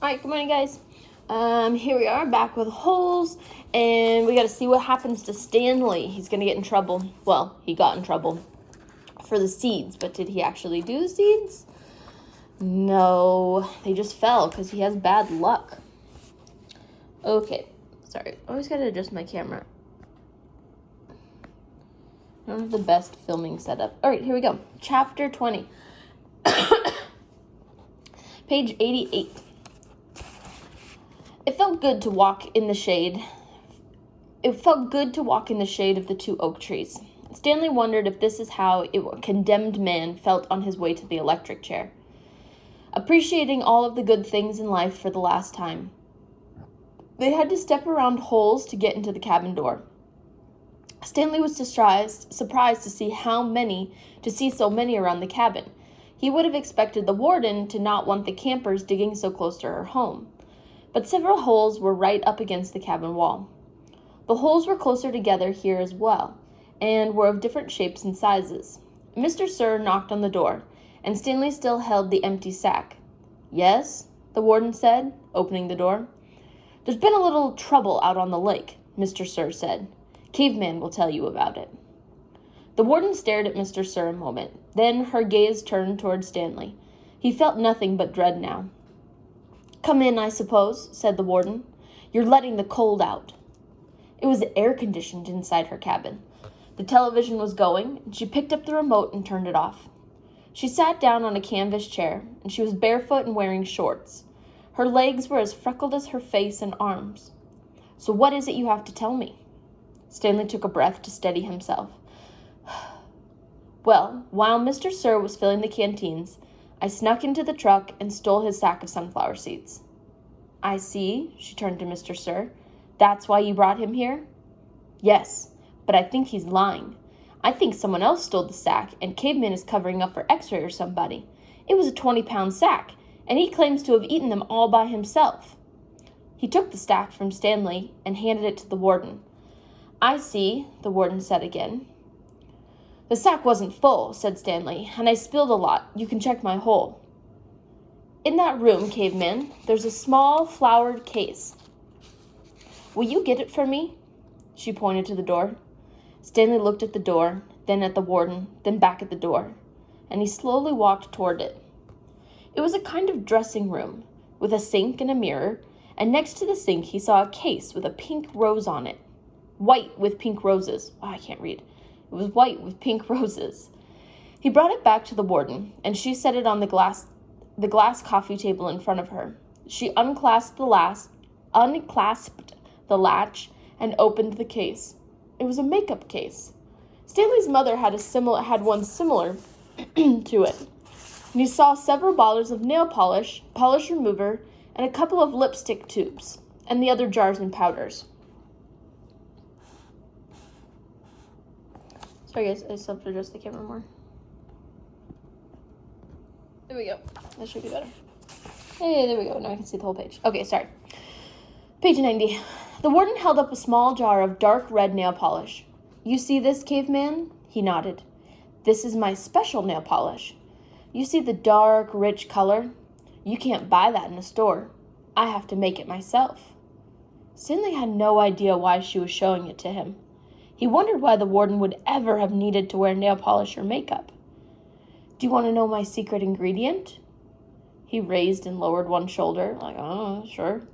Alright, good morning, guys. Here we are, back with holes, and we gotta see what happens to Stanley. He's gonna get in trouble. Well, he got in trouble for the seeds, but did he actually do the seeds? No, they just fell because he has bad luck. Okay, sorry. Always gotta adjust my camera. I don't have the best filming setup. Alright, here we go. Chapter 20. Page 88. It felt good to walk in the shade. It felt good to walk in the shade of the two oak trees. Stanley wondered if this is how a condemned man felt on his way to the electric chair, appreciating all of the good things in life for the last time. They had to step around holes to get into the cabin door. Stanley was surprised to see so many around the cabin. He would have expected the warden to not want the campers digging so close to her home. But several holes were right up against the cabin wall. The holes were closer together here as well, and were of different shapes and sizes. Mr. Sir knocked on the door, and Stanley still held the empty sack. "Yes?" the warden said, opening the door. "There's been a little trouble out on the lake," Mr. Sir said. "Caveman will tell you about it." The warden stared at Mr. Sir a moment, then her gaze turned toward Stanley. He felt nothing but dread now. "Come in, I suppose," said the warden. "You're letting the cold out." It was air-conditioned inside her cabin. The television was going, and she picked up the remote and turned it off. She sat down on a canvas chair, and she was barefoot and wearing shorts. Her legs were as freckled as her face and arms. "So what is it you have to tell me?" Stanley took a breath to steady himself. "Well, while Mr. Sir was filling the canteens, I snuck into the truck and stole his sack of sunflower seeds." "I see," she turned to Mr. Sir. "That's why you brought him here?" "Yes, but I think he's lying. I think someone else stole the sack, and Caveman is covering up for X-ray or somebody. It was a 20-pound sack, and he claims to have eaten them all by himself." He took the sack from Stanley and handed it to the warden. "I see," the warden said again. "The sack wasn't full," said Stanley, "and I spilled a lot. You can check my hole." "In that room, Caveman, there's a small flowered case. Will you get it for me?" She pointed to the door. Stanley looked at the door, then at the warden, then back at the door, and he slowly walked toward it. It was a kind of dressing room, with a sink and a mirror, and next to the sink he saw a case with a pink rose on it. White with pink roses. Oh, I can't read. It was white with pink roses. He brought it back to the warden, and she set it on the glass coffee table in front of her. She unclasped the latch and opened the case. It was a makeup case. Stanley's mother had one similar to it. And he saw several bottles of nail polish remover, and a couple of lipstick tubes, and the other jars and powders. Sorry guys, I still have to adjust the camera more. There we go. That should be better. Hey, there we go. Now I can see the whole page. Okay, sorry. Page 90. The warden held up a small jar of dark red nail polish. "You see this, Caveman?" He nodded. "This is my special nail polish. You see the dark, rich color? You can't buy that in a store. I have to make it myself." Stanley had no idea why she was showing it to him. He wondered why the warden would ever have needed to wear nail polish or makeup. "Do you want to know my secret ingredient?" He raised and lowered one shoulder, like, "Oh, sure."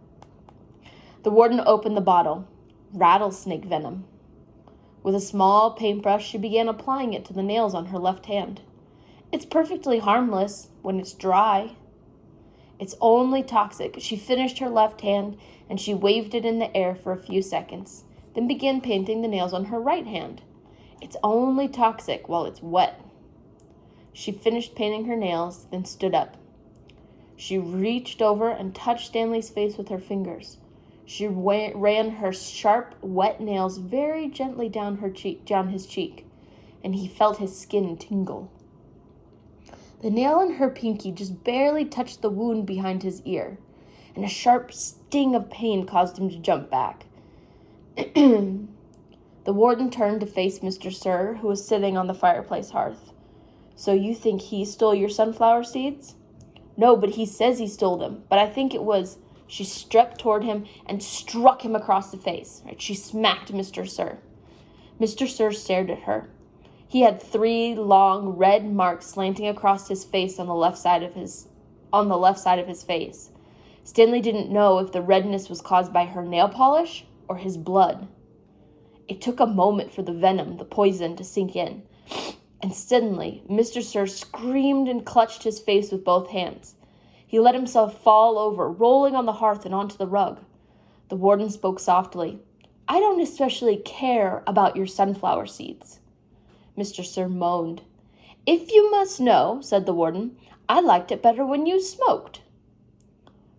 The warden opened the bottle. Rattlesnake venom. With a small paintbrush, she began applying it to the nails on her left hand. "It's perfectly harmless when it's dry." "It's only toxic." She finished her left hand, and she waved it in the air for a few seconds, then began painting the nails on her right hand. "It's only toxic while it's wet." She finished painting her nails, then stood up. She reached over and touched Stanley's face with her fingers. She ran her sharp, wet nails very gently down his cheek, and he felt his skin tingle. The nail in her pinky just barely touched the wound behind his ear, and a sharp sting of pain caused him to jump back. The warden turned to face Mr. Sir, who was sitting on the fireplace hearth. "So you think he stole your sunflower seeds?" No, but he says he stole them. But I think it was... She stepped toward him and struck him across the face. Right? She smacked Mr. Sir. Mr. Sir stared at her. He had 3 long red marks slanting across his face on the left side of his face. Stanley didn't know if the redness was caused by her nail polish or his blood. It took a moment for the venom, the poison, to sink in. And suddenly, Mr. Sir screamed and clutched his face with both hands. He let himself fall over, rolling on the hearth and onto the rug. The warden spoke softly. I don't especially care about your sunflower seeds. Mr. Sir moaned. If you must know, said the warden, I liked it better when you smoked.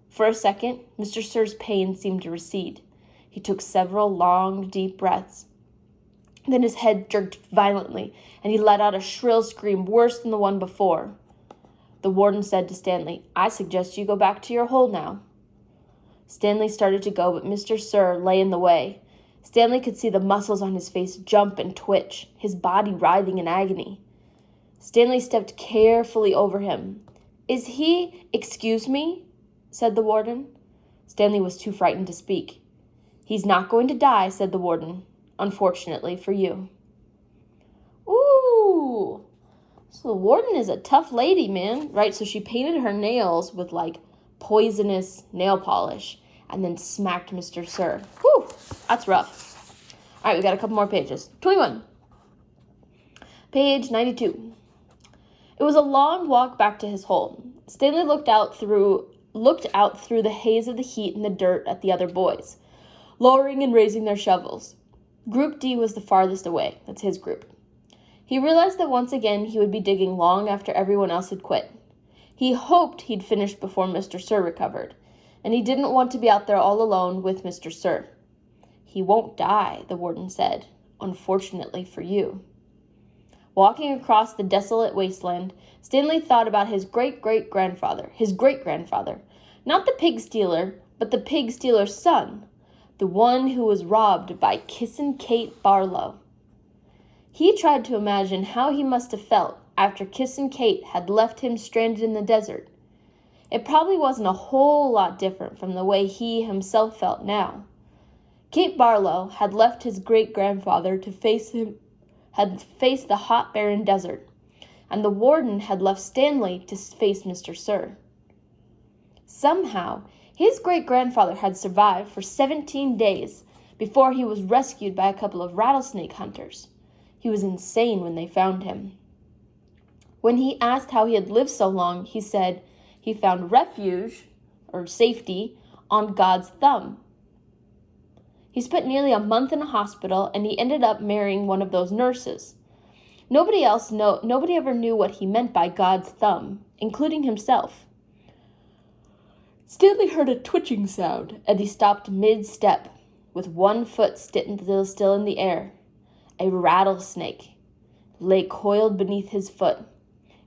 For a second, Mr. Sir's pain seemed to recede. He took several long, deep breaths. Then his head jerked violently, and he let out a shrill scream worse than the one before. The warden said to Stanley, I suggest you go back to your hole now. Stanley started to go, but Mr. Sir lay in the way. Stanley could see the muscles on his face jump and twitch, his body writhing in agony. Stanley stepped carefully over him. Excuse me? Said the warden. Stanley was too frightened to speak. He's not going to die, said the warden. Unfortunately for you. Ooh. So the warden is a tough lady, man. Right, so she painted her nails with, poisonous nail polish and then smacked Mr. Sir. Whew, that's rough. All right, we got a couple more pages. 21. Page 92. It was a long walk back to his hole. Stanley looked out through the haze of the heat and the dirt at the other boys, lowering and raising their shovels. Group D was the farthest away. That's his group. He realized that once again he would be digging long after everyone else had quit. He hoped he'd finished before Mr. Sir recovered, and he didn't want to be out there all alone with Mr. Sir. He won't die, the warden said, unfortunately for you. Walking across the desolate wasteland, Stanley thought about his great-great-grandfather, not the pig stealer, but the pig stealer's son, the one who was robbed by Kissin' Kate Barlow. He tried to imagine how he must have felt after Kissin' Kate had left him stranded in the desert. It probably wasn't a whole lot different from the way he himself felt now. Kate Barlow had left his great-grandfather to face the hot, barren desert, and the warden had left Stanley to face Mr. Sir. Somehow, his great-grandfather had survived for 17 days before he was rescued by a couple of rattlesnake hunters. He was insane when they found him. When he asked how he had lived so long, he said he found refuge, or safety, on God's thumb. He spent nearly a month in a hospital, and he ended up marrying one of those nurses. Nobody ever knew what he meant by God's thumb, including himself. Stanley heard a twitching sound, and he stopped mid-step, with one foot still in the air. A rattlesnake lay coiled beneath his foot.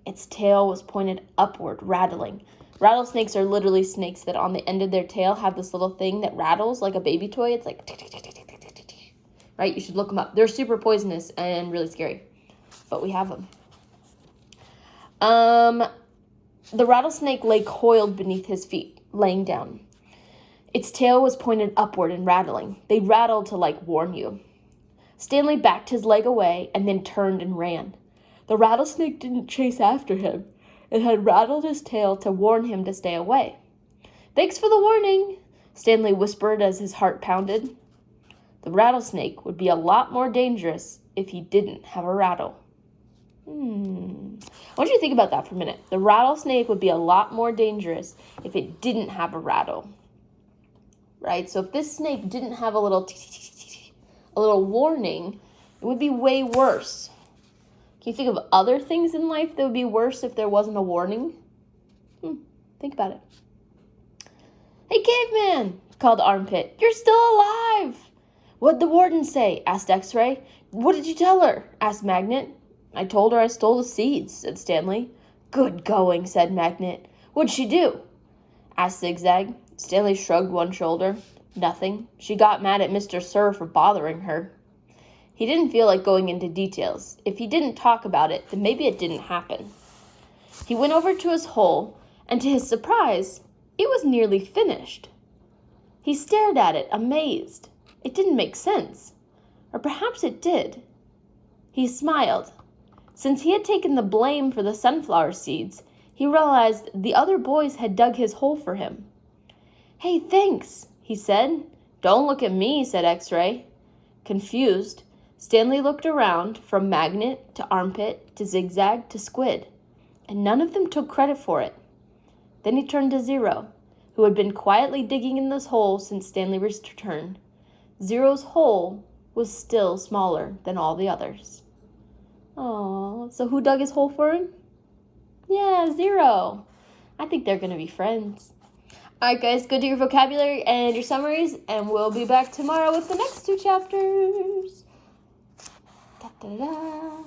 Its tail was pointed upward, rattling. Rattlesnakes are literally snakes that on the end of their tail have this little thing that rattles like a baby toy. It's like, tick, tick, tick, tick, tick, tick, tick, tick. Right? You should look them up. They're super poisonous and really scary, but we have them. The rattlesnake lay coiled beneath his feet, laying down. Its tail was pointed upward and rattling. They rattled to, warn you. Stanley backed his leg away and then turned and ran. The rattlesnake didn't chase after him. It had rattled his tail to warn him to stay away. Thanks for the warning, Stanley whispered as his heart pounded. The rattlesnake would be a lot more dangerous if he didn't have a rattle. I want you to think about that for a minute. The rattlesnake would be a lot more dangerous if it didn't have a rattle. Right? So if this snake didn't have a little warning, it would be way worse. Can you think of other things in life that would be worse if there wasn't a warning? Think about it. Hey, caveman, called Armpit. You're still alive. What'd the warden say? Asked X-Ray. What did you tell her? Asked Magnet. I told her I stole the seeds, said Stanley. Good going, said Magnet. What'd she do? Asked Zigzag. Stanley shrugged one shoulder. Nothing. She got mad at Mr. Sir for bothering her. He didn't feel like going into details. If he didn't talk about it, then maybe it didn't happen. He went over to his hole and to his surprise, it was nearly finished. He stared at it, amazed. It didn't make sense. Or perhaps it did. He smiled. Since he had taken the blame for the sunflower seeds, he realized the other boys had dug his hole for him. "Hey, thanks," he said. "Don't look at me," said X-Ray. Confused, Stanley looked around from magnet to armpit to zigzag to squid, and none of them took credit for it. Then he turned to Zero, who had been quietly digging in this hole since Stanley returned. Zero's hole was still smaller than all the others. Oh, so who dug his hole for him? Yeah, Zero. I think they're going to be friends. All right, guys, go do your vocabulary and your summaries, and we'll be back tomorrow with the next 2 chapters. Da-da-da.